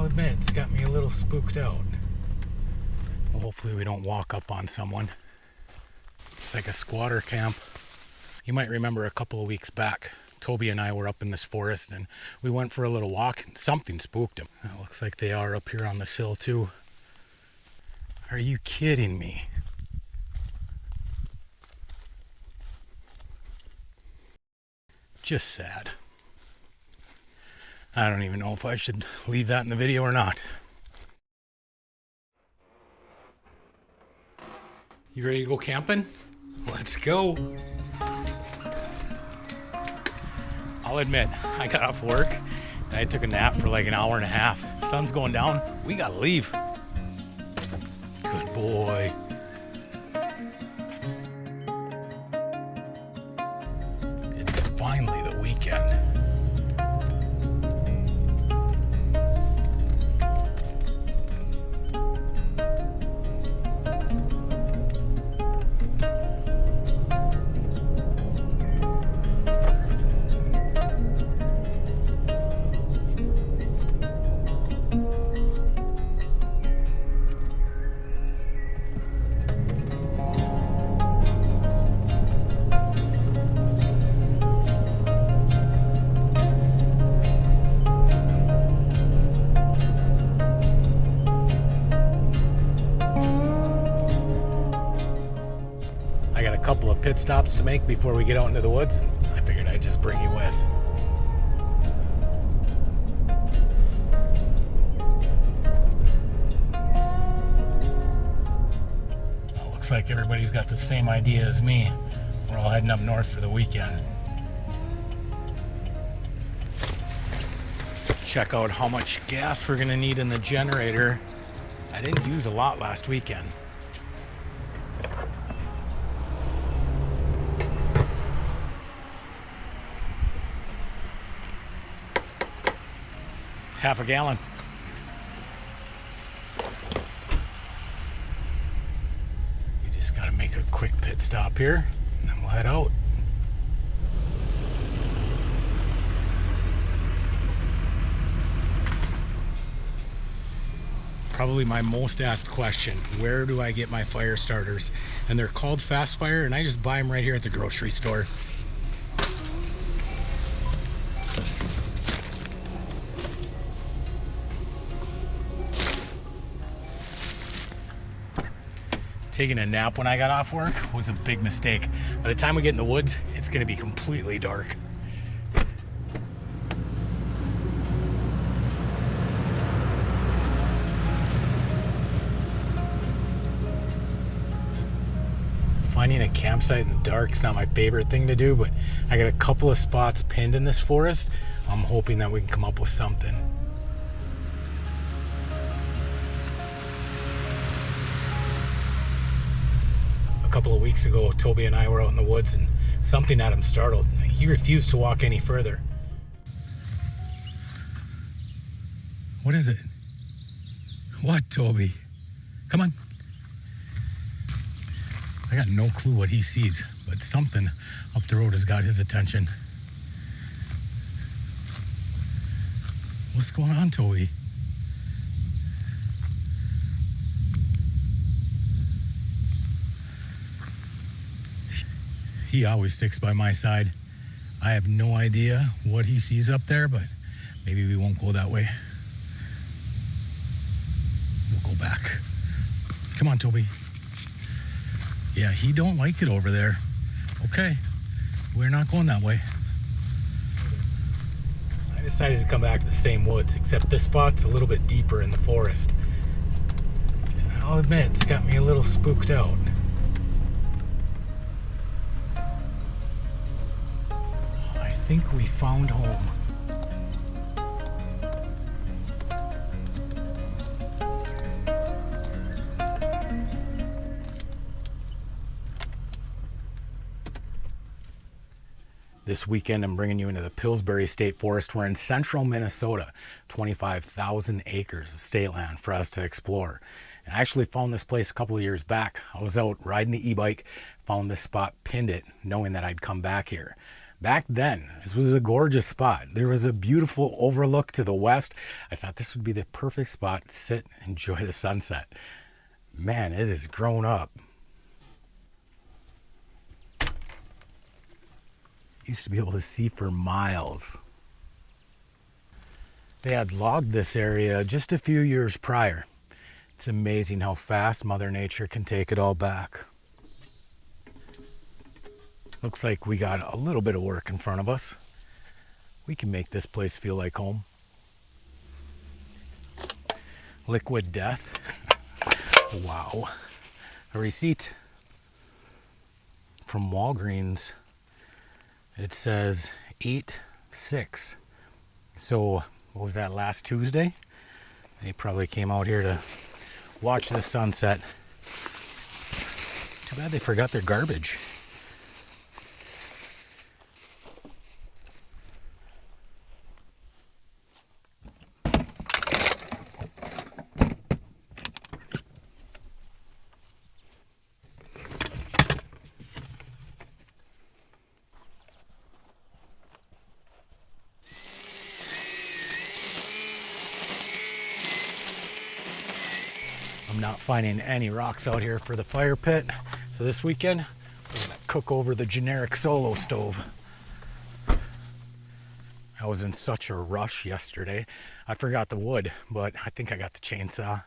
admit, it's got me a little spooked out. Well, hopefully we don't walk up on someone. It's like a squatter camp. You might remember a couple of weeks back, Toby and I were up in this forest and we went for a little walk and something spooked him. It looks like they are up here on this hill too. Are you kidding me? Just sad. I don't even know if I should leave that in the video or not. You ready to go camping? Let's go. I'll admit, I got off work and I took a nap for like an hour and a half. Sun's going down. We gotta leave. Good boy. It's finally the weekend. Couple of pit stops to make before we get out into the woods. I figured I'd just bring you with. Well, looks like everybody's got the same idea as me. We're all heading up north for the weekend. Check out how much gas we're gonna need in the generator. I didn't use a lot last weekend. Half a gallon. You just gotta make a quick pit stop here, and then we'll head out. Probably my most asked question, where do I get my fire starters? And they're called Fast Fire, and I just buy them right here at the grocery store. Taking a nap when I got off work was a big mistake. By the time we get in the woods, it's gonna be completely dark. Finding a campsite in the dark is not my favorite thing to do, but I got a couple of spots pinned in this forest. I'm hoping that we can come up with something. A couple of weeks ago, Toby and I were out in the woods and something had him startled. He refused to walk any further. What is it? What, Toby? Come on. I got no clue what he sees, but something up the road has got his attention. What's going on, Toby? He always sticks by my side. I have no idea what he sees up there, but maybe we won't go that way. We'll go back. Come on, Toby. Yeah, he don't like it over there. Okay, we're not going that way. I decided to come back to the same woods, except this spot's a little bit deeper in the forest. I'll admit, it's got me a little spooked out. I think we found home. This weekend, I'm bringing you into the Pillsbury State Forest. We're in central Minnesota, 25,000 acres of state land for us to explore. And I actually found this place a couple of years back. I was out riding the e-bike, found this spot, pinned it, knowing that I'd come back here. Back then, this was a gorgeous spot. There was a beautiful overlook to the west. I thought this would be the perfect spot to sit and enjoy the sunset. Man, it has grown up. Used to be able to see for miles. They had logged this area just a few years prior. It's amazing how fast Mother Nature can take it all back. Looks like we got a little bit of work in front of us. We can make this place feel like home. Liquid death. Wow. A receipt from Walgreens. It says 8/6. So, what was that, last Tuesday? They probably came out here to watch the sunset. Too bad they forgot their garbage. I'm not finding any rocks out here for the fire pit. So this weekend, we're gonna cook over the generic solo stove. I was in such a rush yesterday. I forgot the wood, but I think I got the chainsaw.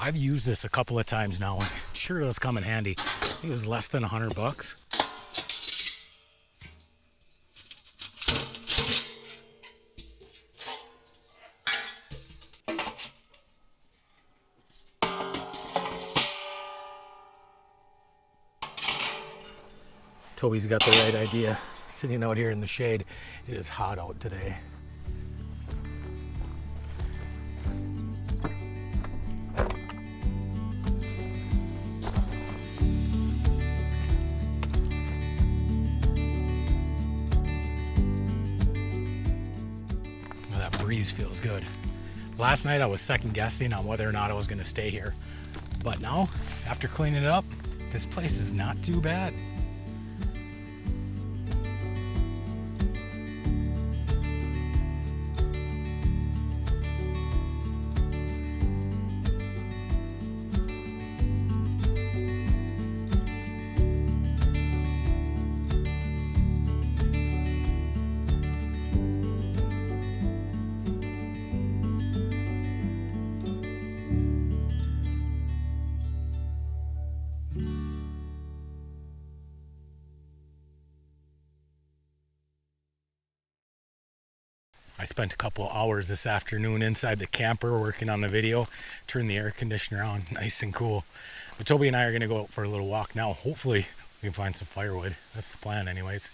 I've used this a couple of times now, and it sure does come in handy. I think it was less than $100. Toby's got the right idea. Sitting out here in the shade. It is hot out today. Breeze feels good. Last night I was second guessing on whether or not I was going to stay here, but now after cleaning it up, this place is not too bad. I spent a couple of hours this afternoon inside the camper working on the video. Turned the air conditioner on, nice and cool. But Toby and I are going to go out for a little walk now. Hopefully we can find some firewood. That's the plan anyways.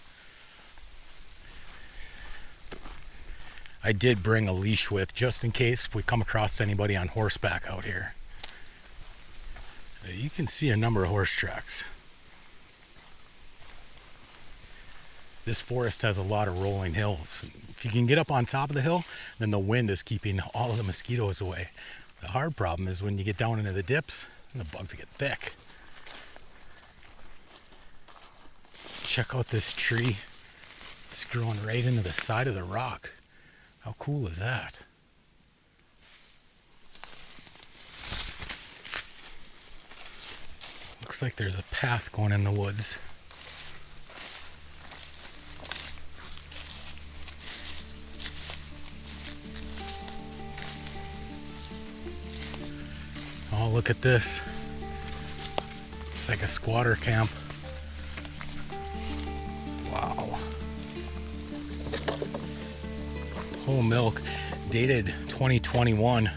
I did bring a leash with just in case if we come across anybody on horseback out here. You can see a number of horse tracks. This forest has a lot of rolling hills. If you can get up on top of the hill, then the wind is keeping all of the mosquitoes away. The hard problem is when you get down into the dips, and the bugs get thick. Check out this tree. It's growing right into the side of the rock. How cool is that? Looks like there's a path going in the woods. Oh, look at this. It's like a squatter camp. Wow. Whole milk, dated 2021.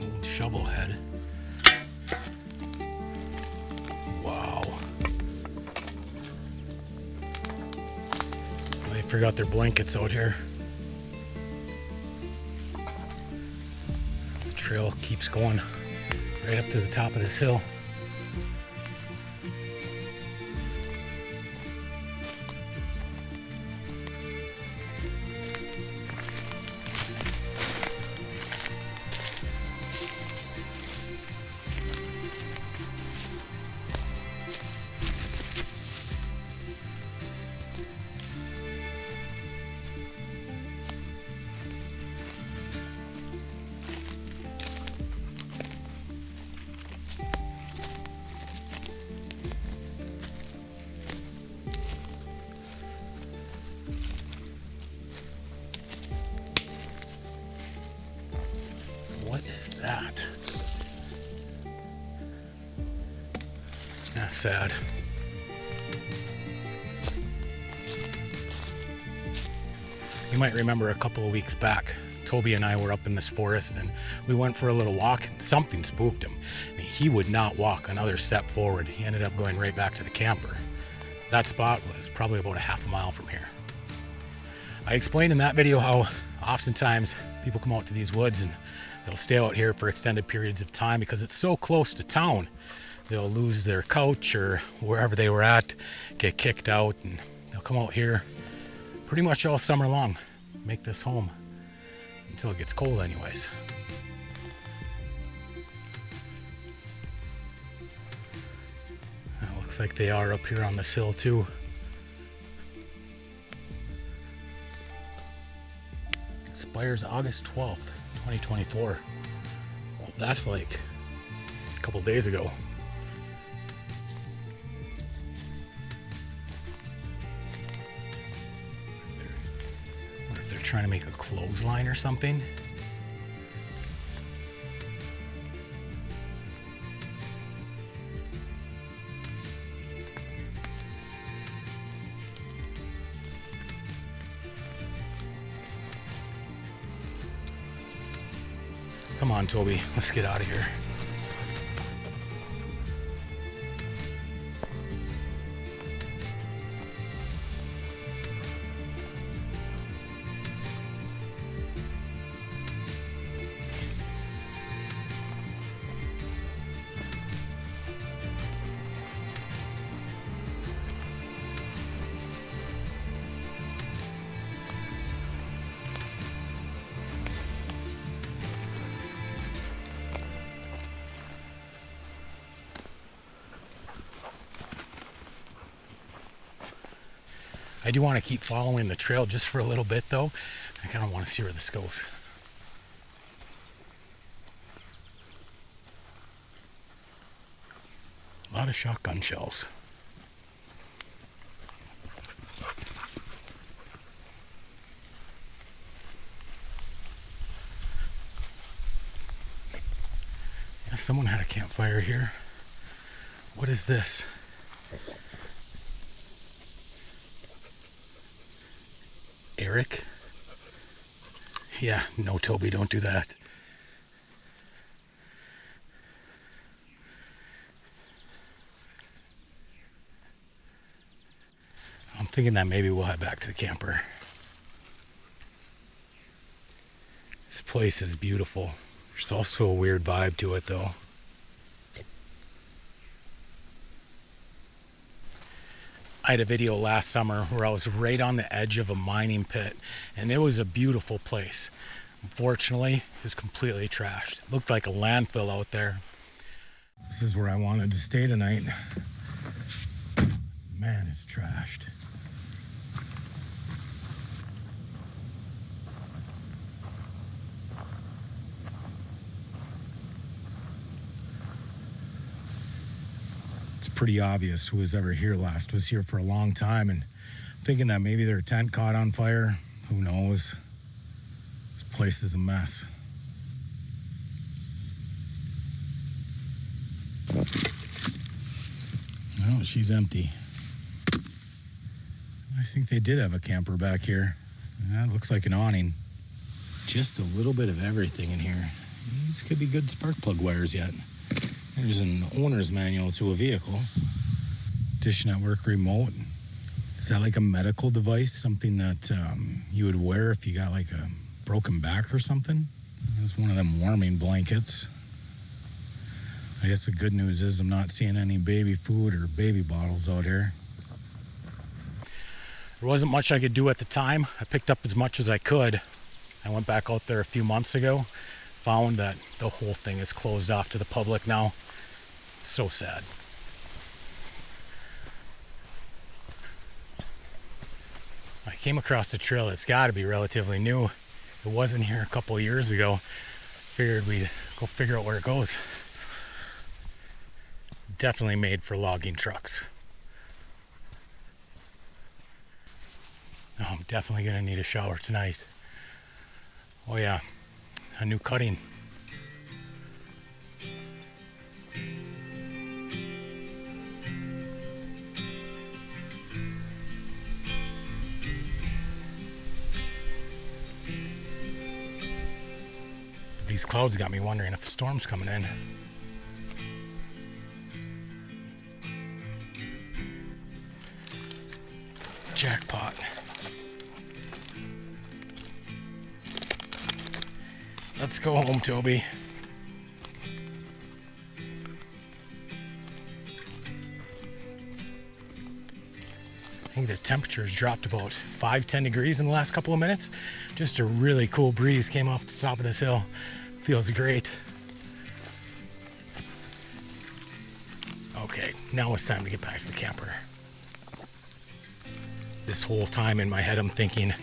Old shovel head. Wow. They forgot their blankets out here. Trail keeps going right up to the top of this hill. is that? That's sad. You might remember a couple of weeks back, Toby and I were up in this forest and we went for a little walk and something spooked him. I mean, he would not walk another step forward. He ended up going right back to the camper. That spot was probably about a half a mile from here. I explained in that video how oftentimes people come out to these woods and they'll stay out here for extended periods of time because it's so close to town. They'll lose their couch or wherever they were at, get kicked out, and they'll come out here pretty much all summer long, make this home until it gets cold anyways. It looks like they are up here on this hill too. Expires August 12th, 2024. Well, that's like a couple days ago. What if they're trying to make a clothesline or something? Come on, Toby, let's get out of here. I do want to keep following the trail just for a little bit though. I kind of want to see where this goes. A lot of shotgun shells. Yeah, someone had a campfire here. What is this? Eric? Yeah, no, Toby, don't do that. I'm thinking that maybe we'll head back to the camper. This place is beautiful. There's also a weird vibe to it, though. I had a video last summer where I was right on the edge of a mining pit, and it was a beautiful place. Unfortunately, it was completely trashed. It looked like a landfill out there. This is where I wanted to stay tonight. Man, it's trashed. Pretty obvious who was ever here last was here for a long time, and thinking that maybe their tent caught on fire. Who knows? This place is a mess. Well, she's empty. I think they did have a camper back here. That looks like an awning. Just a little bit of everything in here. These could be good spark plug wires yet. There's an owner's manual to a vehicle. Dish network remote. Is that like a medical device? Something that you would wear if you got like a broken back or something? It's one of them warming blankets. I guess the good news is I'm not seeing any baby food or baby bottles out here. There wasn't much I could do at the time. I picked up as much as I could. I went back out there a few months ago. Found that the whole thing is closed off to the public now. So sad. I came across a trail that's got to be relatively new. It wasn't here a couple of years ago. Figured we'd go figure out where it goes. Definitely made for logging trucks. Oh, I'm definitely gonna need a shower tonight. Oh yeah, a new cutting. These clouds got me wondering if a storm's coming in. Jackpot. Let's go home, Toby. I think the temperature has dropped about 5-10 degrees in the last couple of minutes. Just a really cool breeze came off the top of this hill. Feels great. Okay, now it's time to get back to the camper. This whole time in my head I'm thinking,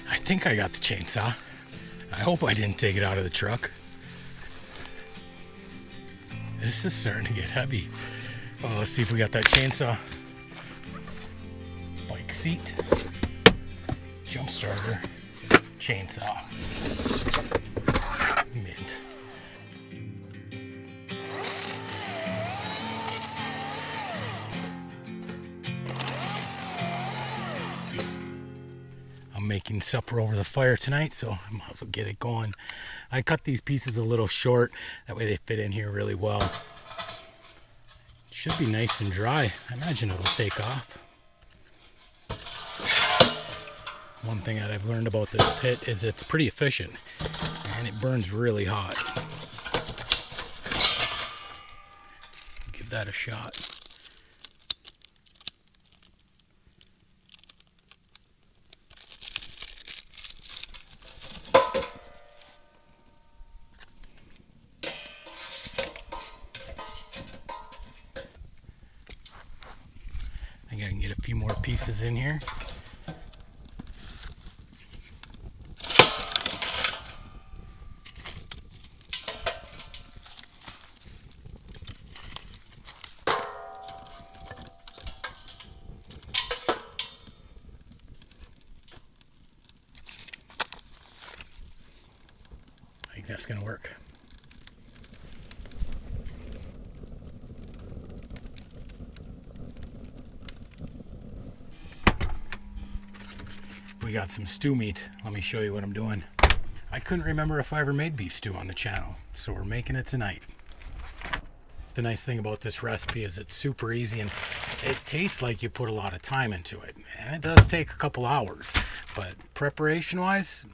I think I got the chainsaw. I hope I didn't take it out of the truck. This is starting to get heavy. Oh, let's see if we got that chainsaw. Bike seat, jump starter, chainsaw, mint. I'm making supper over the fire tonight, so I might as well get it going. I cut these pieces a little short, that way they fit in here really well. Should be nice and dry. I imagine it'll take off. One thing that I've learned about this pit is it's pretty efficient and it burns really hot. Give that a shot. I think I can get a few more pieces in here. I think that's going to work. We got some stew meat. Let me show you what I'm doing. I couldn't remember if I ever made beef stew on the channel, so we're making it tonight. The nice thing about this recipe is it's super easy and it tastes like you put a lot of time into it. And it does take a couple hours, but preparation wise,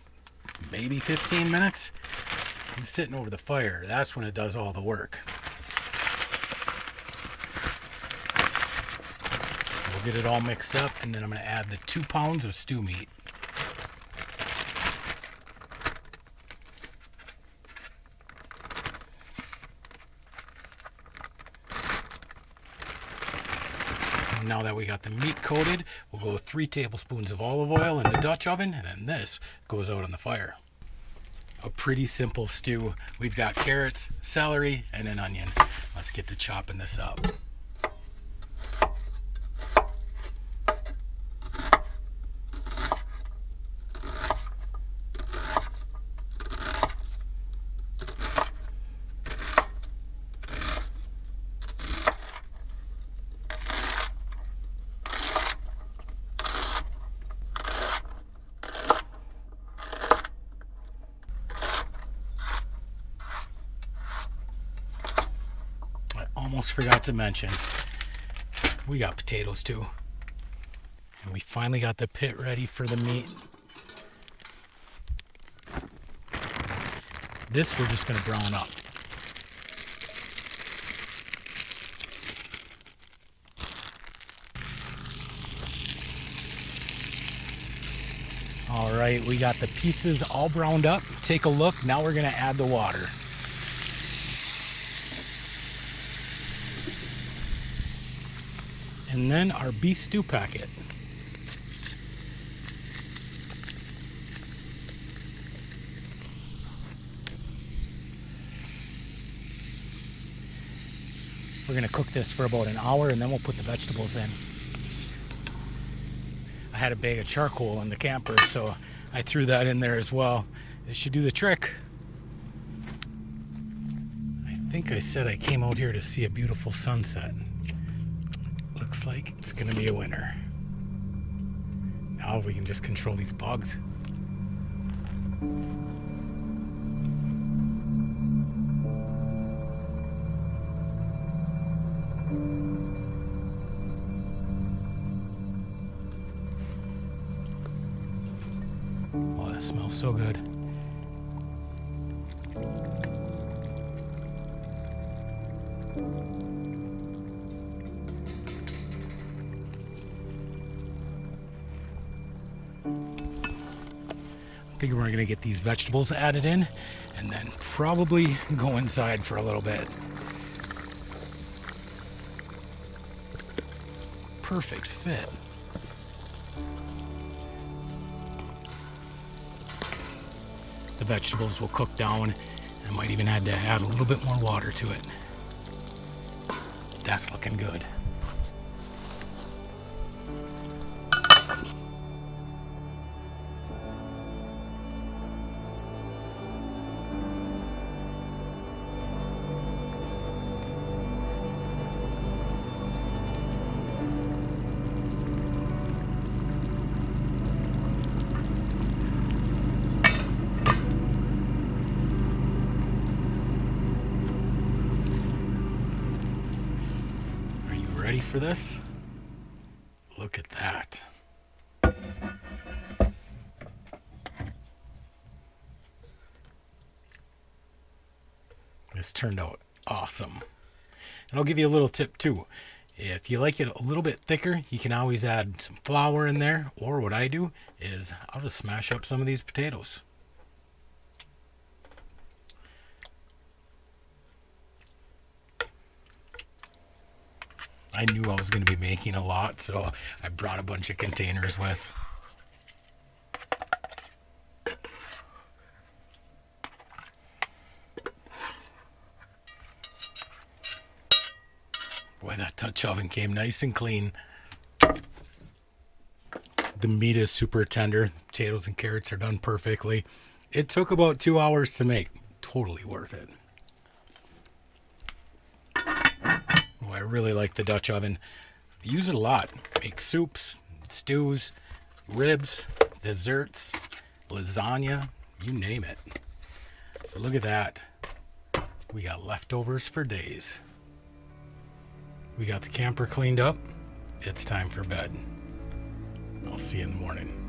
maybe 15 minutes. And sitting over the fire, that's when it does all the work. We'll get it all mixed up and then I'm going to add the 2 pounds of stew meat. Now that we got the meat coated, we'll go 3 tablespoons of olive oil in the Dutch oven, and then this goes out on the fire. A pretty simple stew. We've got carrots, celery, and an onion. Let's get to chopping this up. Almost forgot to mention, we got potatoes too. And we finally got the pit ready for the meat. This we're just going to brown up. All right, we got the pieces all browned up. Take a look. Now we're going to add the water. And then our beef stew packet. We're going to cook this for about an hour and then we'll put the vegetables in. I had a bag of charcoal in the camper, so I threw that in there as well. This should do the trick. I think I said I came out here to see a beautiful sunset. Looks like it's gonna be a winner. Now we can just control these bugs. Smells so good. I think we're gonna get these vegetables added in and then probably go inside for a little bit. Perfect fit. The vegetables will cook down. I might even have to add a little bit more water to it. That's looking good. Ready for this? Look at that. This turned out awesome. And I'll give you a little tip too. If you like it a little bit thicker, you can always add some flour in there, or what I do is I'll just smash up some of these potatoes. I knew I was going to be making a lot, so I brought a bunch of containers with. Boy, that Dutch oven came nice and clean. The meat is super tender. Potatoes and carrots are done perfectly. It took about 2 hours to make. Totally worth it. I really like the Dutch oven. I use it a lot. Make soups, stews, ribs, desserts, lasagna, you name it. But look at that. We got leftovers for days. We got the camper cleaned up. It's time for bed. I'll see you in the morning.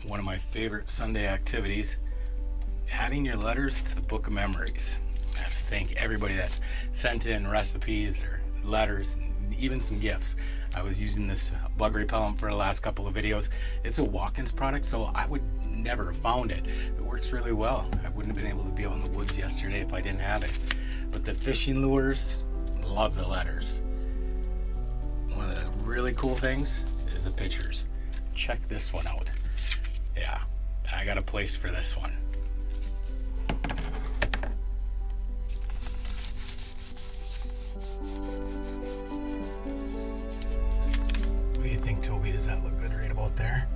One of my favorite Sunday activities, adding your letters to the book of memories. I have to thank everybody that's sent in recipes or letters, and even some gifts. I was using this bug repellent for the last couple of videos. It's a Watkins product, so I would never have found it. It works really well. I wouldn't have been able to be out in the woods yesterday if I didn't have it. But the fishing lures, love the letters. One of the really cool things is the pictures. Check this one out. Yeah, I got a place for this one. What do you think, Toby? Does that look good right about there?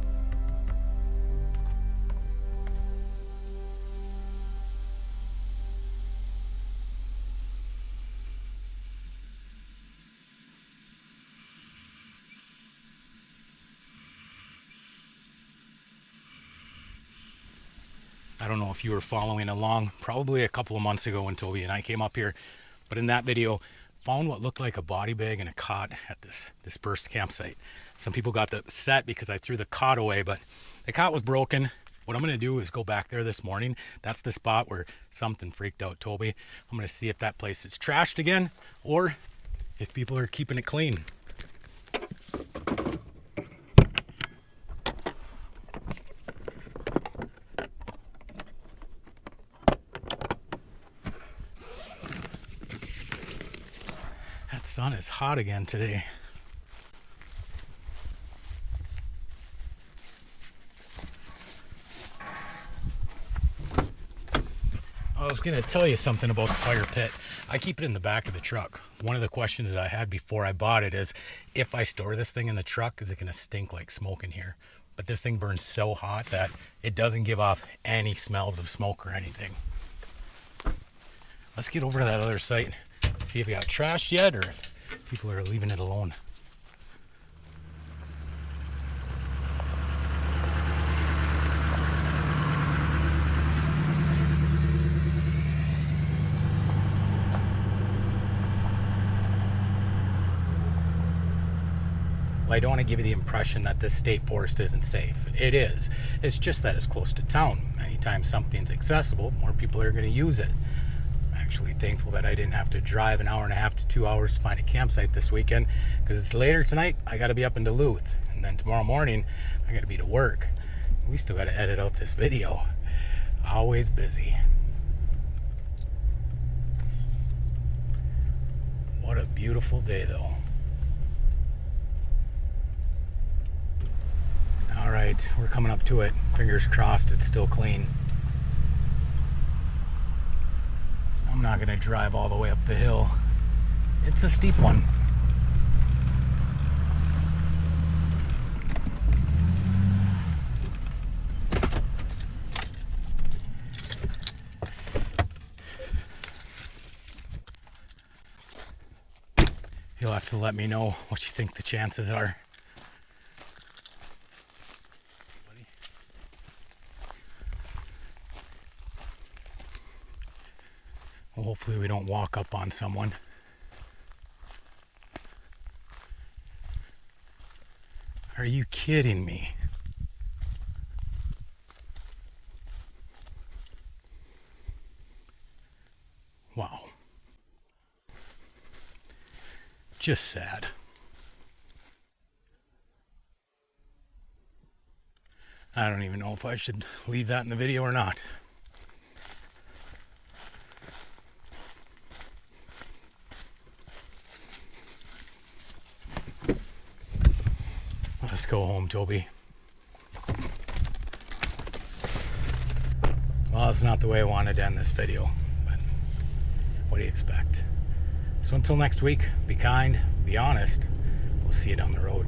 I don't know if you were following along, probably a couple of months ago when Toby and I came up here, but in that video, found what looked like a body bag and a cot at this dispersed campsite. Some people got upset because I threw the cot away, but the cot was broken. What I'm going to do is go back there this morning. That's the spot where something freaked out Toby. I'm going to see if that place is trashed again or if people are keeping it clean. That sun is hot again today. I was going to tell you something about the fire pit. I keep it in the back of the truck. One of the questions that I had before I bought it is, if I store this thing in the truck, is it going to stink like smoke in here? But this thing burns so hot that it doesn't give off any smells of smoke or anything. Let's get over to that other site, see if it got trashed yet or if people are leaving it alone. Well, I don't want to give you the impression that this state forest isn't safe. It is. It's just that it's close to town. Anytime something's accessible, more people are going to use it. I'm actually thankful that I didn't have to drive an hour and a half to 2 hours to find a campsite this weekend, because later tonight I got to be up in Duluth, and then tomorrow morning I got to be to work. We still got to edit out this video. Always busy. What a beautiful day though. All right, we're coming up to it. Fingers crossed it's still clean. I'm not gonna drive all the way up the hill. It's a steep one. You'll have to let me know what you think the chances are. Well, hopefully we don't walk up on someone. Are you kidding me? Wow. Just sad. I don't even know if I should leave that in the video or not. Let's go home, Toby. Well, it's not the way I wanted to end this video, but what do you expect? So until next week, be kind, be honest. We'll see you down the road.